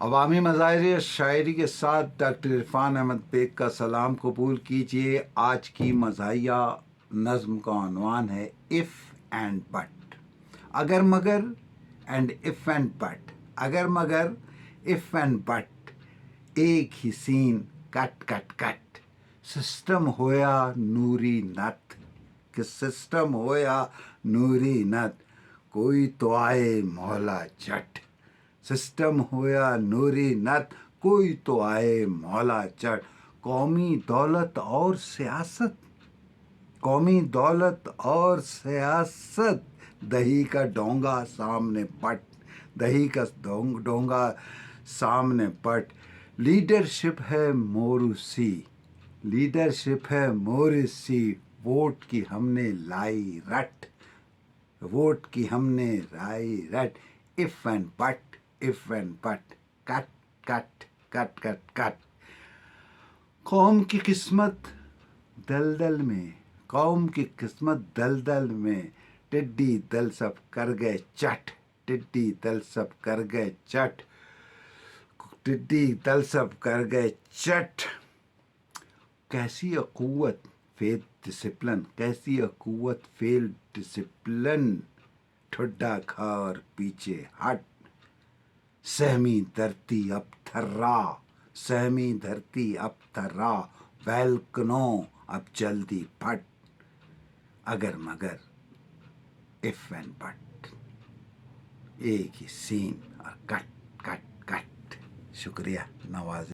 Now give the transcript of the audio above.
अवामी मज़ाहिर शायरी के साथ doctor Irfan Ahmad bag का सलाम कबूल कीजिए। आज की मज़ाइया नज़म का उन्वान है इफ़ एंड बट। अगर मगर एंड इफ़ एंड बट, अगर मगर इफ़ एंड बट, एक ही scene cut cut cut, system होया नूरी नथ, कि सिस्टम होया नूरी नथ, कोई तो आए मौला झट। सिस्टम होया नूरी नत, कोई तो आए मौला चढ़। कौमी दौलत और सियासत, कौमी दौलत और सियासत, दही का डोंगा सामने पट, दही का डोंगा सामने पट। लीडरशिप है मोरूसी, लीडरशिप है मोरूसी, वोट की हमने लाई रट, वोट की हमने लाई रट। If and but, if and but, cut cut cut cut cut. कौम की किस्मत दलदल में, कौम की किस्मत दलदल में, टिड्डी दल सब कर गए चट, टिड्डी दल सब कर गए चट, टिड्डी दल सब कर गए चट। कैसी अक़ुव्वत फेल डिसिप्लिन, कैसी अक़ुव्वत फेल डिसिप्लिन, ठुड्डा खा और पीछे हट। सहमी धरती अब थर्रा, सहमी धरती अब थर्रा, वैल्कनो अब जल्दी फट। अगर मगर इफ एंड बट, एक ही सीन और कट कट कट। शुक्रिया, नवाज।